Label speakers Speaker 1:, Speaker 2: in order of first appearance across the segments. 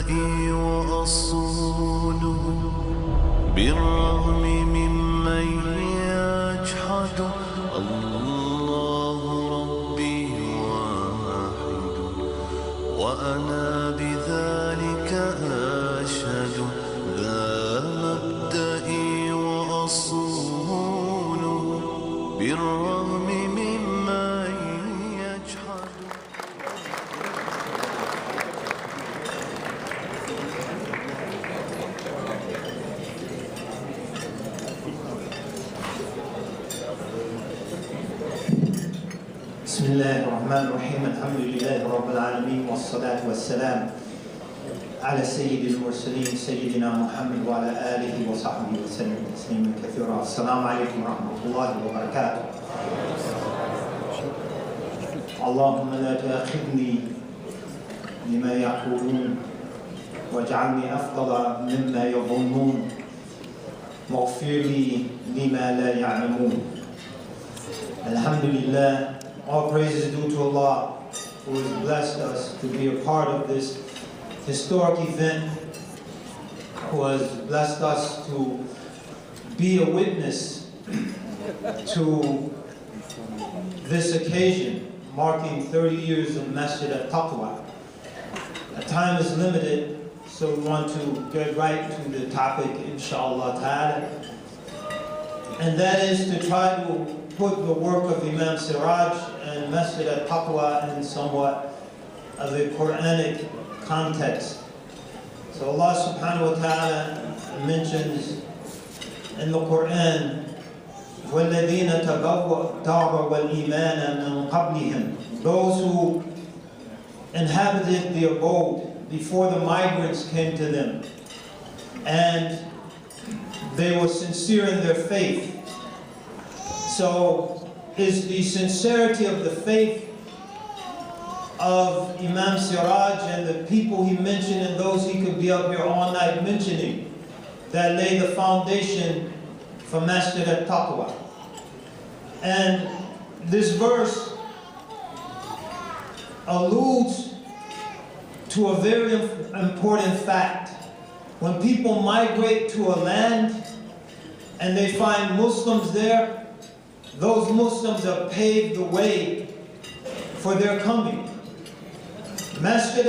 Speaker 1: مبدئي وأصوله بالرغم ممن يجحد الله ربي واحد وأنا بذلك أشهد ذا مبدئي وأصوله بالرغم ممن يجحد.
Speaker 2: بسم الله الرحمن الرحيم الحمد لله رب العالمين والصلاة والسلام على سيد المرسلين سيدنا محمد وعلى آله وصحبه وسلم تسليما كثيرا. السلام عليكم ورحمة الله وبركاته. اللهم لا تأخذني لما يقولون واجعلني أفضل مما يظنون واغفر لي لما لا يعلمون. Alhamdulillah, all praise is due to Allah, who has blessed us to be a part of this historic event, who has blessed us to be a witness to this occasion, marking 30 years of Masjid Taqwa. Our time is limited, so we want to get right to the topic, inshallah ta'ala. And that is to try to put the work of Imam Siraj and Masjid Taqwa in somewhat of a Quranic context. So Allah subhanahu wa ta'ala mentions in the Quran, وَالَّذِينَ تَبَوَّأُوا الدَّارَ وَالْإِيمَانَ مِنْ قَبْلِهِمْ, those who inhabited the abode before the migrants came to them, and they were sincere in their faith. So is the sincerity of the faith of Imam Siraj and the people he mentioned and those he could be up here all night mentioning that lay the foundation for Masjid Taqwa. And this verse alludes to a very important fact. When people migrate to a land and they find Muslims there, those Muslims have paved the way for their coming. Masjid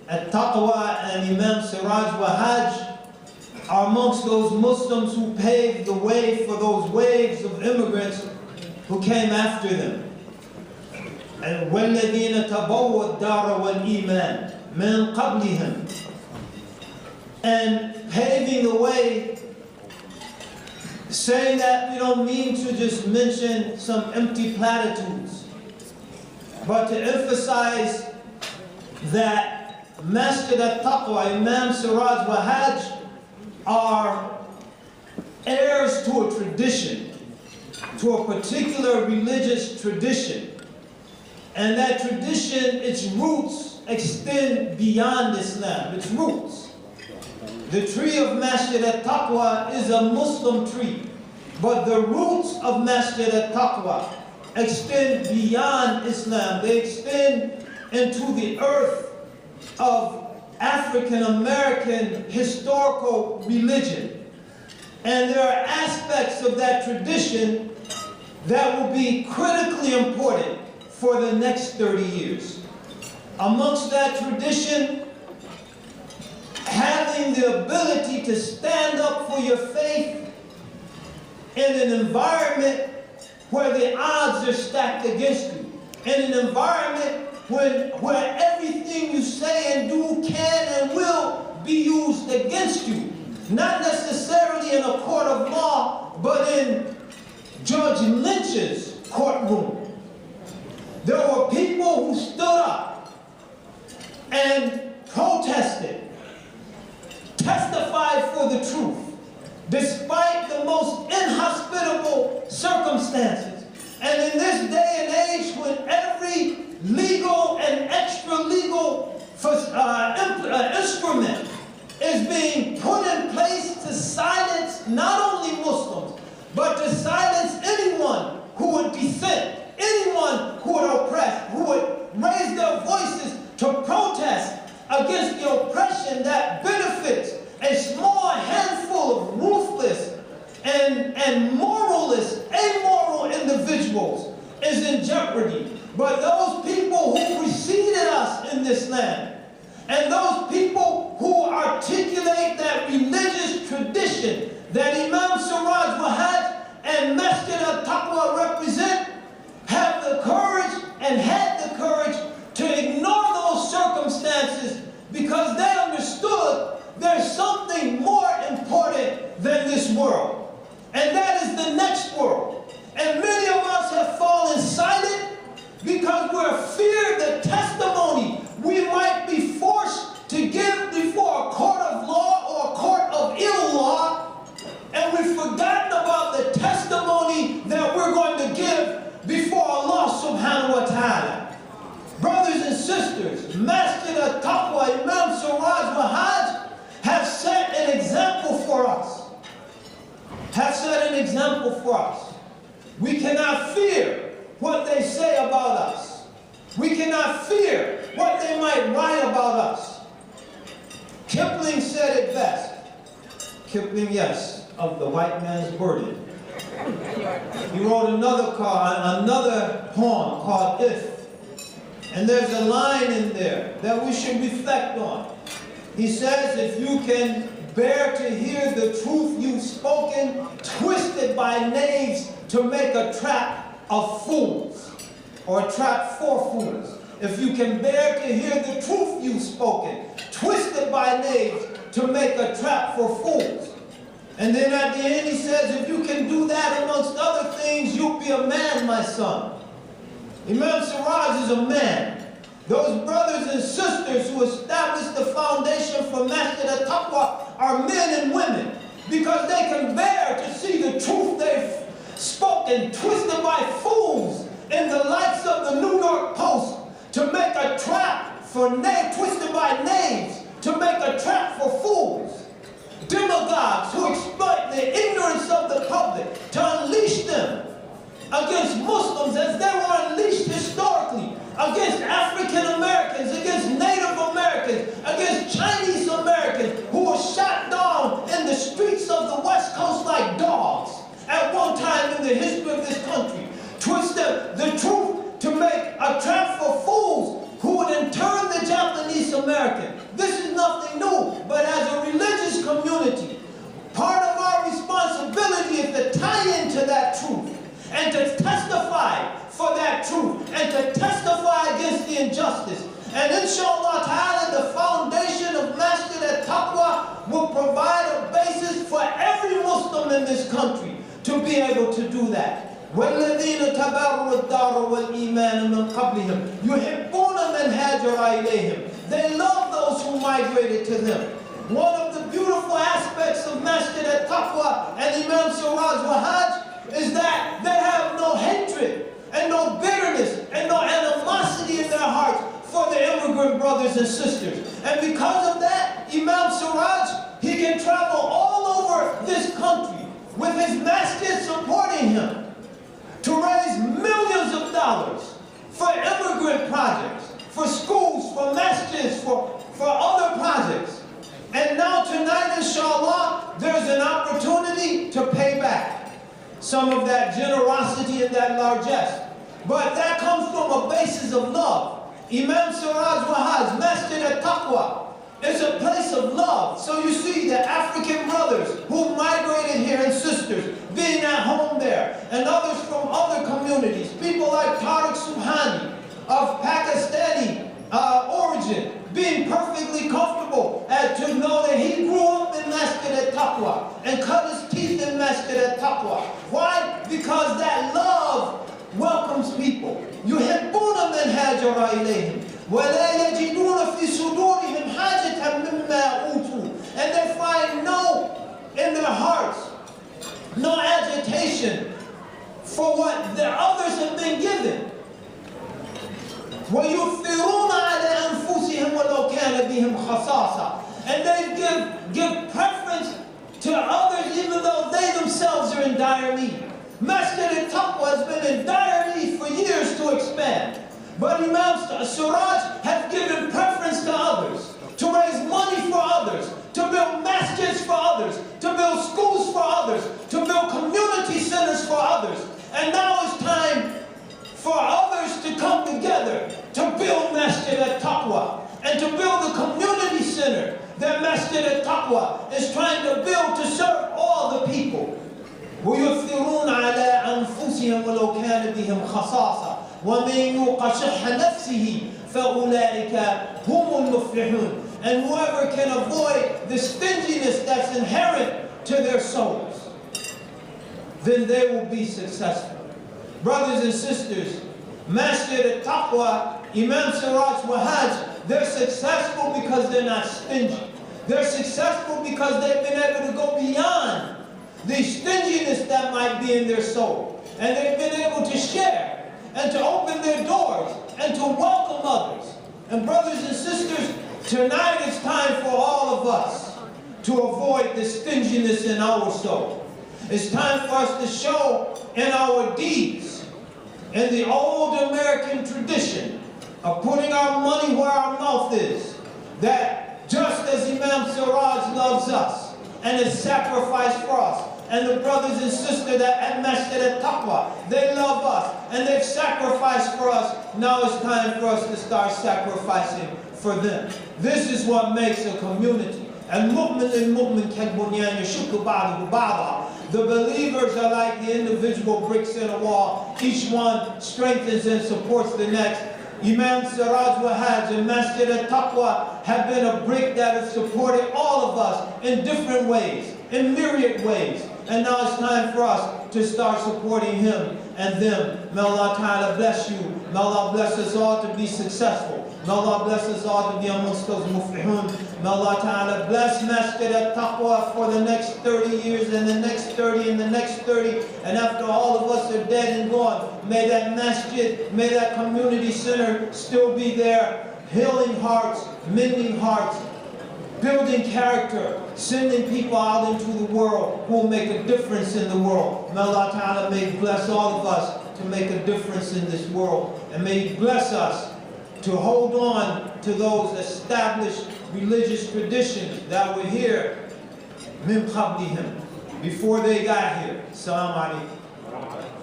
Speaker 2: Taqwa and Imam Siraj Wahaj are amongst those Muslims who paved the way for those waves of immigrants who came after them. And وَالَّذِينَ تَبَوَّأُوا الدَّارَ وَالْإِيمَانَ مِنْ قَبْلِهِمْ, and paving the way, saying that we don't mean to just mention some empty platitudes, but to emphasize that Masjid Taqwa, Imam Siraj Wahaj, are heirs to a tradition, to a particular religious tradition. And that tradition, its roots extend beyond Islam, its roots. The tree of Masjid Taqwa is a Muslim tree, but the roots of Masjid Taqwa extend beyond Islam. They extend into the earth of African American historical religion. And there are aspects of that tradition that will be critically important for the next 30 years. Amongst that tradition, having the ability to stand up for your faith in an environment where the odds are stacked against you, in an environment where everything you say and do can and will be used against you. Not necessarily in a court of law, but in Judge Lynch's courtroom. There were people who stood up and protested, testified for the truth, despite the most inhospitable circumstances. And in this day and age, when every legal and extra-legal instrument is being put in place to silence not only Muslims, but to silence anyone who would dissent, anyone who would oppress, who would raise their voices to protest against the oppression that benefits a small handful of ruthless and moralist, amoral individuals is in jeopardy. But those people who preceded us in this land, and those people who articulate that religious tradition that Imam Siraj Wahhaj and Masjid al-Taqwa represent, have the courage and had the courage to ignore those circumstances because they understood there's something more important than this world. And that is the next world. And many of us have fallen silent because we're feared the testimony we might be forced to give before a court of law or a court of ill law. And we've forgotten about the testimony that we're going to give before Allah subhanahu wa ta'ala. Brothers and sisters, Masjid al-Taqwa, Imam Siraj Wahhaj have set an example for us. We cannot fear what they say about us. We cannot fear what they might write about us. Kipling said it best. Kipling, yes, of the white man's burden. He wrote another poem called If. And there's a line in there that we should reflect on. He says, if you can bear to hear the truth you've spoken, twisted by knaves to make a trap of fools, or a trap for fools. If you can bear to hear the truth you've spoken, twisted by knaves to make a trap for fools. And then at the end he says, if you can do that amongst other things, you'll be a man, my son. Imam Siraj is a man. Those brothers and sisters who established the foundation for Masjid al-Taqwa are men and women because they can bear to see the truth they've spoken, twisted by fools in the likes of the New York Post to make a trap for twisted by knaves to make a trap for fools. Demagogues who exploit the ignorance of the public to unleash them against Muslims as they were unleashed historically, against African Americans, against Native Americans, against Chinese Americans who were shot down in the streets of the West Coast like dogs at one time in the history of this country. Twist the truth to make a trap for fools who would intern the Japanese American. This is nothing new, but as a religious community, part of our responsibility is to tie into that truth and to testify for that truth and to testify against the injustice. And inshallah ta'ala, the foundation of Masjid al-Taqwa will provide a basis for every Muslim in this country to be able to do that. وَالَّذِينَ تَبَرُّوا الدَّارَ وَالْإِيمَانَ مِنْ قَبْلِهِمْ يُحِبُّونَ مَنْ هَاجَرَ إِلَيْهِمْ. They love those who migrated to them. One of the beautiful aspects of Masjid al-Taqwa and Imam Siraj Wahhaj is that they have no hatred and no bitterness and no animosity in their hearts for the immigrant brothers and sisters. And because of that, Imam Siraj, he can travel all over this country with his masjid supporting him to raise millions of dollars for immigrant projects, for schools, for masjids, for other projects. And now tonight, inshallah, there's an opportunity to pay back some of that generosity and that largesse. But that comes from a basis of love. Imam Siraj Wahhaj, Masjid al-Taqwa, is a place of love. So you see the African brothers who migrated here and sisters being at home there, and others from other communities, people like Tariq Subhani of Pakistani origin, being perfectly comfortable to know that he grew up in Masjid al-Taqwa and cut his teeth in Masjid al-Taqwa. Why? Because that love welcomes people. يُحِبُّونَ مَنْ هَاجَرَ إِلَيْهِمْ وَلَا يَجِدُونَ فِي صُدُورِهِمْ حَاجَةً مِمَّا أُوتُوا. And they find in their hearts, no agitation for what the others have been given. وَيُؤْثِرُونَ عَلَى أَنفُسِهِمْ وَلَوْ كَانَ بِهِمْ خَصَاصَةٌ. And they give preference to others even though they themselves are in dire need. Masjid al-Taqwa has been in dire need for years to expand. But Imam Siraj has given preference to others. center. Their Masjid al-Taqwa is trying to build to serve all the people. وَيُؤْثِرُونَ عَلَىٰ أَنفُسِهِمْ وَلَوْ كَانَ بِهِمْ خَصَاصَةٌ وَمَنْ يُوقَ شُحَّ نَفْسِهِ فَأُولَٰئِكَ هُمُ الْمُفْلِحُونَ. And whoever can avoid the stinginess that's inherent to their souls, then they will be successful. Brothers and sisters, Masjid al-Taqwa, Imam Siraj Wahaj, they're successful because they're not stingy. They're successful because they've been able to go beyond the stinginess that might be in their soul. And they've been able to share and to open their doors and to welcome others. And brothers and sisters, tonight it's time for all of us to avoid the stinginess in our soul. It's time for us to show in our deeds, in the old American tradition of putting our money where our mouth is, that just as Imam Siraj loves us and has sacrificed for us, and the brothers and sisters at Masjid al-Taqwa, they love us and they've sacrificed for us, now it's time for us to start sacrificing for them. This is what makes a community. المؤمن للمؤمن كالبنيان يشد بعضه بعضا. The believers are like the individual bricks in a wall. Each one strengthens and supports the next. Imam Siraj Wahaj and Masjid al-Taqwa have been a brick that has supported all of us in different ways, in myriad ways. And now it's time for us to start supporting him and them. May Allah Ta'ala bless you. May Allah bless us all to be successful. May Allah bless us all to be amongst those muflihun. May Allah Ta'ala bless Masjid al-Taqwa for the next 30 years and the next 30 and the next 30. And after all of us are dead and gone, may that masjid, may that community center still be there, healing hearts, mending hearts, building character, sending people out into the world who will make a difference in the world. May Allah Ta'ala may bless all of us to make a difference in this world. And may He bless us to hold on to those established religious traditions that were here min qablihim, before they got here. Assalamu alaikum.